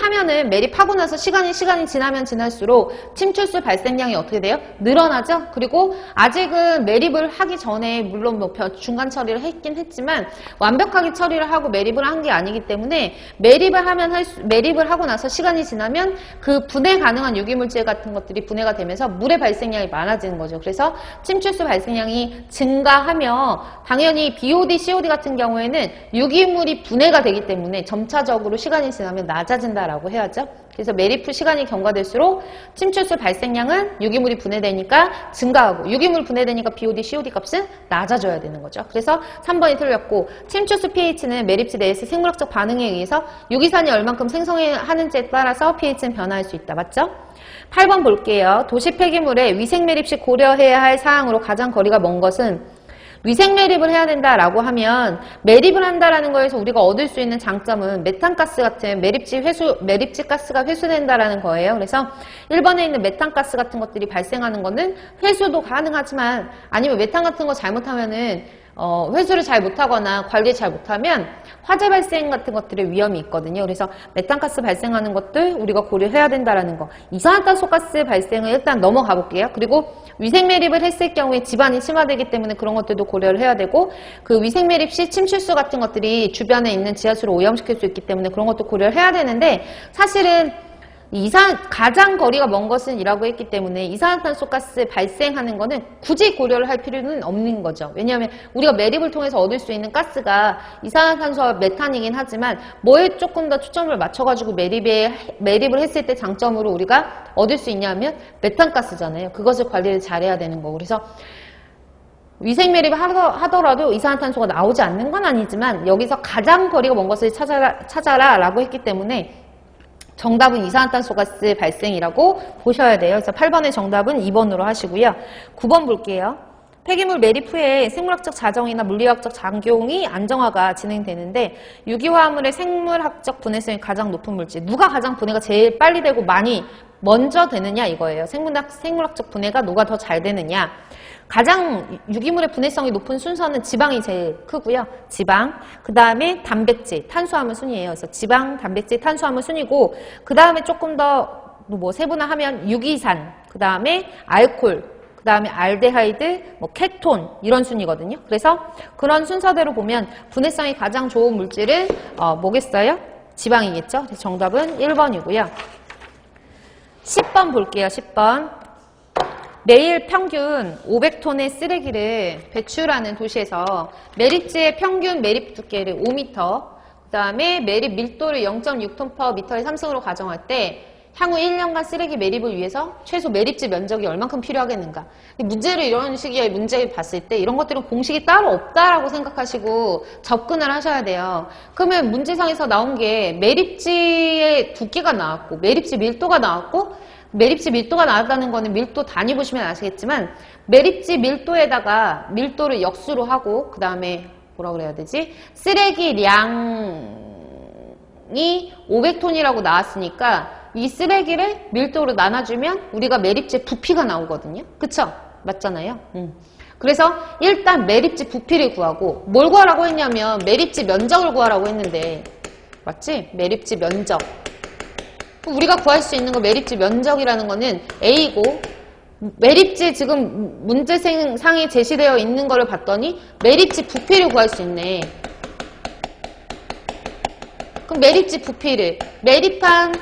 매립하면은 매립하고 나서 시간이 지나면 지날수록 침출수 발생량이 어떻게 돼요? 늘어나죠? 그리고 아직은 매립을 하기 전에 물론 뭐 중간 처리를 했긴 했지만 완벽하게 처리를 하고 매립을 한 게 아니기 때문에 매립을 하고 나서 시간이 지나면 그 분해 가능한 유기물질 같은 것들이 분해가 되면서 물의 발생량이 많아지는 거죠. 그래서 침출수 발생량이 증가하며 당연히 BOD, COD 같은 경우에는 유기물이 분해가 되기 때문에 점차적으로 시간이 지나면 낮아진다라고 해야죠. 그래서 매립 후 시간이 경과될수록 침출수 발생량은 유기물이 분해되니까 증가하고 유기물 분해되니까 BOD, COD 값은 낮아져야 되는 거죠. 그래서 3번이 틀렸고 침출수 pH는 매립지 내에서 생물학적 반응에 의해서 유기산이 얼만큼 생성하는지에 따라서 pH는 변화할 수 있다. 맞죠? 8번 볼게요. 도시 폐기물의 위생 매립 시 고려해야 할 사항으로 가장 거리가 먼 것은 위생 매립을 해야 된다라고 하면 매립을 한다라는 거에서 우리가 얻을 수 있는 장점은 메탄가스 같은 매립지 가스가 회수된다라는 거예요. 그래서 1번에 있는 메탄가스 같은 것들이 발생하는 거는 회수도 가능하지만 아니면 메탄 같은 거 잘못하면은 회수를 잘 못하거나 관리 잘 못하면 화재 발생 같은 것들의 위험이 있거든요. 그래서 메탄가스 발생하는 것들 우리가 고려해야 된다라는 거. 이산화탄소가스 발생을 일단 넘어가 볼게요. 그리고 위생 매립을 했을 경우에 집안이 침하되기 때문에 그런 것들도 고려를 해야 되고 그 위생 매립 시 침출수 같은 것들이 주변에 있는 지하수를 오염시킬 수 있기 때문에 그런 것도 고려를 해야 되는데 사실은 가장 거리가 먼 것은 이라고 했기 때문에 이산화탄소가스 발생하는 거는 굳이 고려를 할 필요는 없는 거죠. 왜냐하면 우리가 매립을 통해서 얻을 수 있는 가스가 이산화탄소와 메탄이긴 하지만 뭐에 조금 더 초점을 맞춰가지고 매립을 했을 때 장점으로 우리가 얻을 수 있냐면 메탄가스잖아요. 그것을 관리를 잘해야 되는 거고. 그래서 위생 매립을 하더라도 이산화탄소가 나오지 않는 건 아니지만 여기서 가장 거리가 먼 것을 찾아라 라고 했기 때문에 정답은 이산화탄소가스 발생이라고 보셔야 돼요. 그래서 8번의 정답은 2번으로 하시고요. 9번 볼게요. 폐기물 매립 후에 생물학적 자정이나 물리학적 작용이 안정화가 진행되는데 유기화합물의 생물학적 분해성이 가장 높은 물질. 누가 가장 분해가 제일 빨리 되고 먼저 되느냐 이거예요. 생물학적 분해가 누가 더 잘 되느냐. 가장 유기물의 분해성이 높은 순서는 지방이 제일 크고요. 지방, 그 다음에 단백질, 탄수화물 순이에요. 그래서 지방, 단백질, 탄수화물 순이고 그 다음에 조금 더 뭐 세분화하면 유기산, 그 다음에 알코올, 그 다음에 알데하이드, 케톤 이런 순이거든요. 그래서 그런 순서대로 보면 분해성이 가장 좋은 물질은 뭐겠어요? 지방이겠죠. 그래서 정답은 1번이고요. 10번 볼게요. 10번. 매일 평균 500톤의 쓰레기를 배출하는 도시에서 매립지의 평균 매립 두께를 5m, 그 다음에 매립 밀도를 0.6톤/m에 3승으로 가정할 때 향후 1년간 쓰레기 매립을 위해서 최소 매립지 면적이 얼만큼 필요하겠는가. 문제를 이런 식의 문제를 봤을 때 이런 것들은 공식이 따로 없다라고 생각하시고 접근을 하셔야 돼요. 그러면 문제상에서 나온 게 매립지의 두께가 나왔고 매립지 밀도가 나왔고 매립지 밀도가 나왔다는 거는 밀도 단위 보시면 아시겠지만 매립지 밀도에다가 밀도를 역수로 하고 그 다음에 뭐라 그래야 되지? 쓰레기량이 500톤이라고 나왔으니까 이 쓰레기를 밀도로 나눠주면 우리가 매립지 부피가 나오거든요. 그쵸? 맞잖아요. 그래서 일단 매립지 부피를 구하고 뭘 구하라고 했냐면 매립지 면적을 구하라고 했는데 맞지? 매립지 면적. 우리가 구할 수 있는 거 매립지 면적이라는 거는 A고 매립지 지금 문제상에 제시되어 있는 거를 봤더니 매립지 부피를 구할 수 있네. 그럼 매립지 부피를 매립한